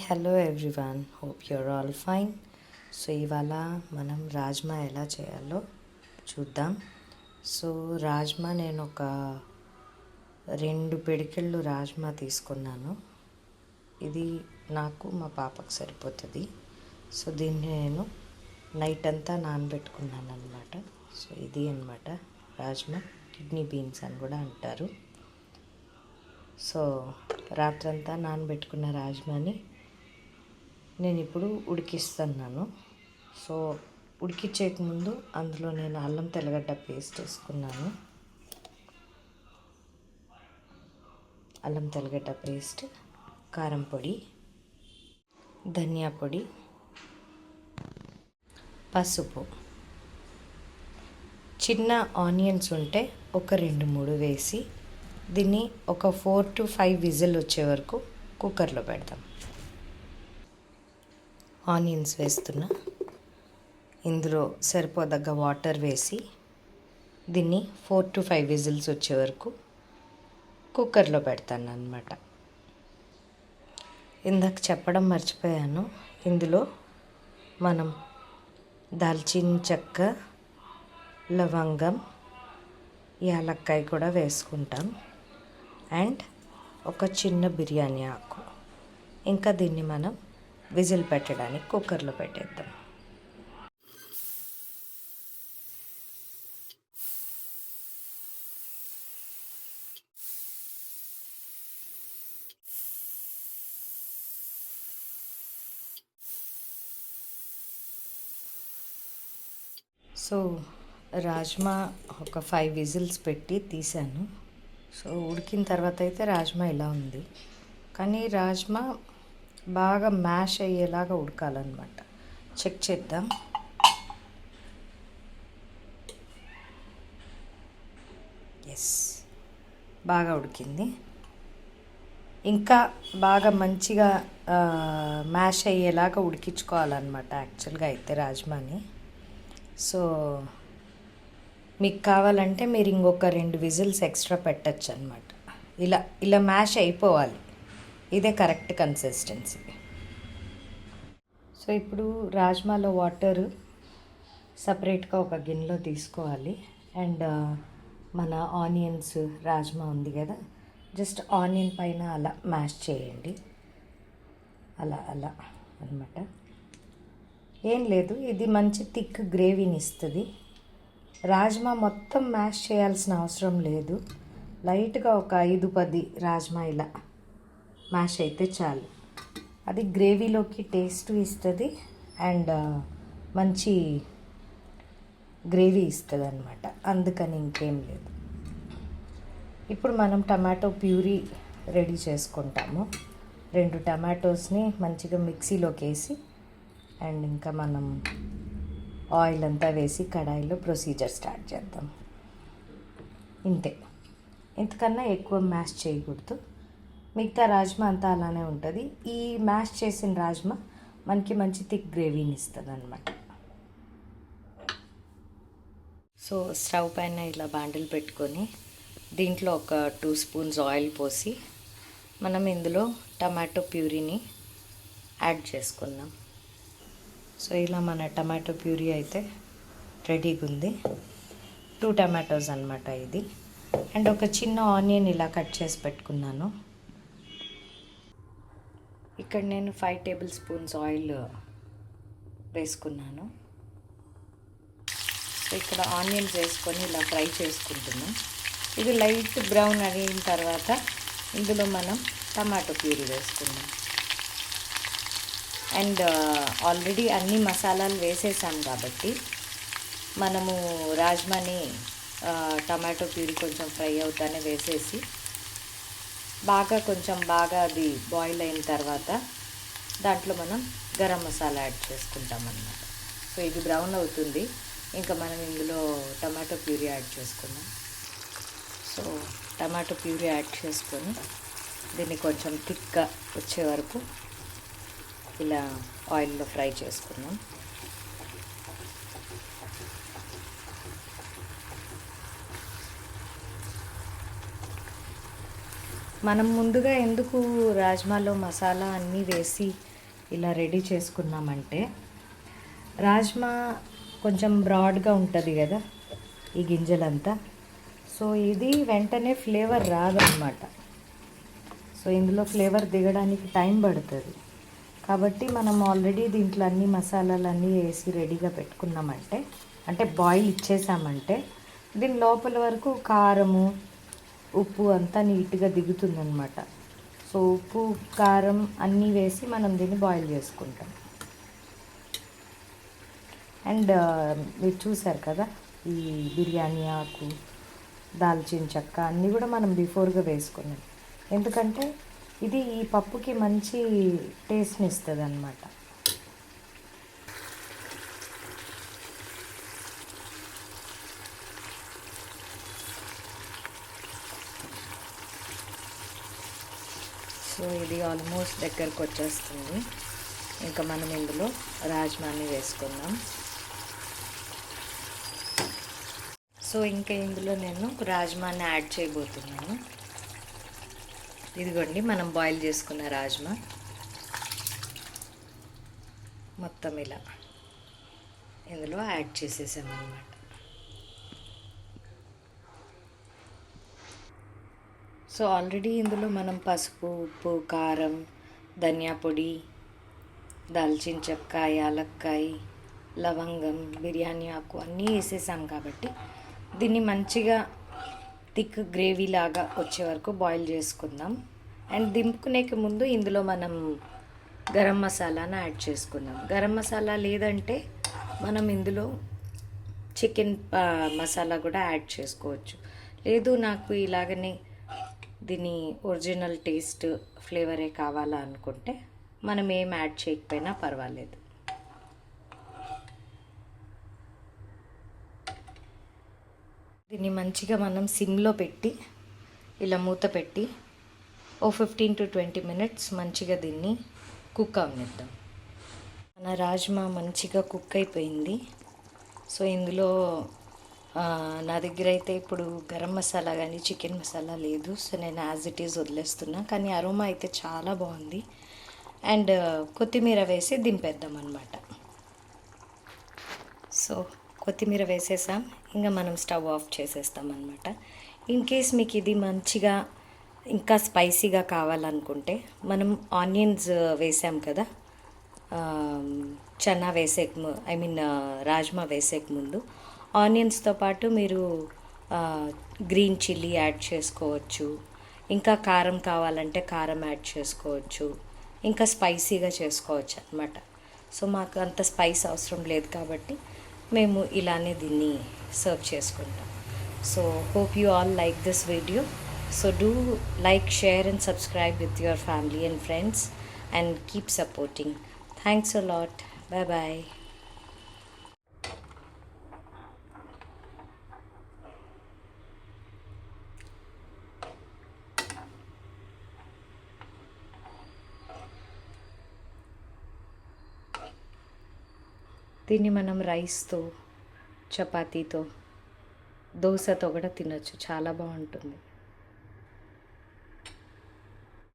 Hello everyone, hope your all fine. So ఇవాళ మనం రాజ్మా ఎలా చేయాలో చూద్దాం. సో రాజ్మా నేను ఒక 2 పిడికిళ్ళు రాజ్మా తీసుకున్నాను. ఇది నాకు మా పాపకు సరిపోతుంది. సో దీన్ని నేను నైట్ అంతా నానబెట్టుకున్నాను అనమాట. సో ఇది అనమాట రాజ్మా, కిడ్నీ బీన్స్ అని కూడా అంటారు. సో రాత్రంతా నానబెట్టుకున్న రాజ్మాని నేను ఇప్పుడు ఉడికిస్తున్నాను. సో ఉడికించేక ముందు అందులో నేను అల్లం తెల్లగడ్డ పేస్ట్ వేసుకున్నాను. అల్లం తెల్లగడ్డ పేస్ట్, కారం పొడి, ధనియా పొడి, పసుపు, చిన్న ఆనియన్స్ ఉంటే ఒక 2-3 వేసి దీన్ని ఒక 4 to 5 విజిల్ వచ్చే వరకు కుక్కర్లో పెడదాం. ఆనియన్స్ వేస్తున్నా, ఇందులో సరిపోదగ్గ వాటర్ వేసి దీన్ని 4 to 5 విజిల్స్ వచ్చే వరకు కుక్కర్లో పెడతాను అన్నమాట. ఇందాక చెప్పడం మర్చిపోయాను, ఇందులో మనం దాల్చిన చెక్క, లవంగం, యాలక్కాయ కూడా వేసుకుంటాం అండ్ ఒక చిన్న బిర్యానీ ఆకు. ఇంకా దీన్ని మనం విజిల్ పెట్టడానికి కుక్కర్లో పెట్టేద్దాం. సో రాజ్మా ఒక 5 విజిల్స్ పెట్టి తీసాను. సో ఉడికిన తర్వాత అయితే రాజ్మా ఇలా ఉంది. కానీ రాజ్మా బాగా మ్యాష్ అయ్యేలాగా ఉడకాలన్నమాట. చెక్ చేద్దాం. ఎస్, బాగా ఉడికింది. ఇంకా బాగా మంచిగా మ్యాష్ అయ్యేలాగా ఉడికించుకోవాలన్నమాట యాక్చువల్గా అయితే రాజ్మాని. సో మీకు కావాలంటే మీరు ఇంకొక 2 విజిల్స్ ఎక్స్ట్రా పెట్టచ్చు అనమాట. ఇలా మ్యాష్ అయిపోవాలి, ఇదే కరెక్ట్ కన్సిస్టెన్సీ. సో ఇప్పుడు రాజ్మాలో వాటర్ సపరేట్గా ఒక గిన్నెలో తీసుకోవాలి. అండ్ మన ఆనియన్స్, రాజ్మా ఉంది కదా, జస్ట్ ఆనియన్ పైన అలా మ్యాష్ చేయండి. అలా అన్నమాట. ఏం లేదు, ఇది మంచి థిక్ గ్రేవీని ఇస్తుంది. రాజ్మా మొత్తం మ్యాష్ చేయాల్సిన అవసరం లేదు. లైట్గా ఒక 5-10 రాజ్మా ఇలా మ్యాష్ అయితే చాలు. అది గ్రేవీలోకి టేస్ట్ ఇస్తుంది అండ్ మంచి గ్రేవీ ఇస్తుంది అనమాట. అందుకని ఇంకేం లేదు. ఇప్పుడు మనం టమాటో ప్యూరీ రెడీ చేసుకుంటాము. 2 టమాటోస్ని మంచిగా మిక్సీలోకి వేసి అండ్ ఇంకా మనం ఆయిల్ అంతా వేసి కడాయిలో ప్రొసీజర్ స్టార్ట్ చేద్దాం. ఇంతే, ఇంతకన్నా ఎక్కువ మ్యాష్ చేయకూడదు. మిగతా రాజ్మా అంతా అలానే ఉంటుంది. ఈ మ్యాష్ చేసిన రాజ్మా మనకి మంచి థిక్ గ్రేవీని ఇస్తుంది అనమాట. సో స్టవ్ పైన ఇలా బాండిల్ పెట్టుకొని దీంట్లో ఒక 2 స్పూన్స్ ఆయిల్ పోసి మనం ఇందులో టమాటో ప్యూరీని యాడ్ చేసుకుందాం. సో ఇలా మన టమాటో ప్యూరీ అయితే రెడీగా ఉంది. 2 టమాటోస్ అనమాట ఇది. అండ్ ఒక చిన్న ఆనియన్ ఇలా కట్ చేసి పెట్టుకున్నాను. ఇక్కడ నేను 5 టేబుల్ స్పూన్స్ ఆయిల్ వేసుకున్నాను. సో ఇక్కడ ఆనియన్స్ వేసుకొని ఇలా ఫ్రై చేసుకుంటున్నాం. ఇది లైట్ బ్రౌన్ అయిన తర్వాత ఇందులో మనం టమాటో ప్యూరీ వేసుకుందాం. అండ్ ఆల్రెడీ అన్ని మసాలాలు వేసేసాం కాబట్టి మనము రాజ్మాని టమాటో ప్యూరీ కొంచెం ఫ్రై అవుతానే వేసేసి కొంచెం బాగా అది బాయిల్ అయిన తర్వాత దాంట్లో మనం గరం మసాలా యాడ్ చేసుకుంటాం అన్నమాట. సో ఇది బ్రౌన్ అవుతుంది, ఇంకా మనం ఇందులో టమాటో ప్యూరీ యాడ్ చేసుకుందాం. సో టమాటో ప్యూరీ యాడ్ చేసుకొని దీన్ని కొంచెం థిక్గా వచ్చే వరకు ఇలా ఆయిల్లో ఫ్రై చేసుకున్నాం. మనం ముందుగా ఎందుకు రాజ్మాలో మసాలా అన్నీ వేసి ఇలా రెడీ చేసుకున్నామంటే, రాజ్మా కొంచెం బ్రాడ్గా ఉంటుంది కదా ఈ గింజలంతా, సో ఇది వెంటనే ఫ్లేవర్ రాదన్నమాట. సో ఇందులో ఫ్లేవర్ దిగడానికి టైం పడుతుంది. కాబట్టి మనం ఆల్రెడీ దీంట్లో అన్ని మసాలాలన్నీ వేసి రెడీగా పెట్టుకున్నామంటే, అంటే బాయిల్ ఇచ్చేసామంటే, దీని లోపల వరకు కారము ఉప్పు అంతా నీట్గా దిగుతుందన్నమాట. సో ఉప్పు కారం అన్నీ వేసి మనం దీన్ని బాయిల్ చేసుకుంటాం. అండ్ మీరు చూసారు కదా, ఈ బిర్యానీ ఆకు, దాల్చిన చెక్క అన్నీ కూడా మనం బిఫోర్గా వేసుకున్నాం. ఎందుకంటే ఇది ఈ పప్పుకి మంచి టేస్ట్ని ఇస్తుంది అన్నమాట. సో ఇది ఆల్మోస్ట్ దగ్గరకు వచ్చేస్తుంది. ఇంకా మనం ఇందులో రాజ్మాని వేసుకుందాం. సో ఇంకా ఇందులో నేను రాజ్మాని యాడ్ చేయబోతున్నాను. ఇదిగోండి మనం బాయిల్ చేసుకున్న రాజ్మా మొత్తం ఇలా ఇందులో యాడ్ చేసేసామన్నమాట. సో ఆల్రెడీ ఇందులో మనం పసుపు, ఉప్పు, కారం, ధనియా పొడి, దాల్చిన చెక్క, యాలక్కాయ, లవంగం, బిర్యానీ ఆకు అన్నీ వేసేసాం కాబట్టి దీన్ని మంచిగా థిక్ గ్రేవీ లాగా వచ్చే వరకు బాయిల్ చేసుకుందాం. అండ్ దింపుకునేకి ముందు ఇందులో మనం గరం మసాలాను యాడ్ చేసుకుందాం. గరం మసాలా లేదంటే మనం ఇందులో చికెన్ మసాలా కూడా యాడ్ చేసుకోవచ్చు. లేదు నాకు ఇలాగనే దీని ఒరిజినల్ టేస్ట్ ఫ్లేవరే కావాలా అనుకుంటే మనం ఏం యాడ్ చేయకపోయినా పర్వాలేదు. దీన్ని మంచిగా మనం సిమ్లో పెట్టి ఇలా మూత పెట్టి 15 to 20 minutes మంచిగా దీన్ని కుక్ అవనిద్దాం. మన రాజ్మా మంచిగా కుక్ అయిపోయింది. సో ఇందులో నా దగ్గర అయితే ఇప్పుడు గరం మసాలా కానీ చికెన్ మసాలా లేదు. సో నేను యాజ్ ఇట్ ఈజ్ వదిలేస్తున్నా. కానీ అరోమా అయితే చాలా బాగుంది. అండ్ కొత్తిమీర వేసి దింపేద్దాం అన్నమాట. సో కొత్తిమీర వేసేసాం. ఇంకా మనం స్టవ్ ఆఫ్ చేసేస్తాం అన్నమాట. ఇన్ కేస్ మీకు ఇది మంచిగా ఇంకా స్పైసీగా కావాలనుకుంటే మనం ఆనియన్స్ వేసాం కదా చన్నా వేసేక రాజ్మా వేసేక ముందు, ఆనియన్స్తో పాటు మీరు గ్రీన్ చిల్లీ యాడ్ చేసుకోవచ్చు. ఇంకా కారం కావాలంటే కారం యాడ్ చేసుకోవచ్చు. ఇంకా స్పైసీగా చేసుకోవచ్చు అన్నమాట. సో మాకు అంత స్పైస్ అవసరం లేదు కాబట్టి మేము ఇలానే దీన్ని సర్వ్ చేసుకుంటాం. So hope you all like this video. So do like, share and subscribe with your family and friends and keep supporting. Thanks a lot. Bye bye. దీన్ని మనం రైస్తో, చపాతీతో, దోశతో కూడా తినొచ్చు. చాలా బాగుంటుంది.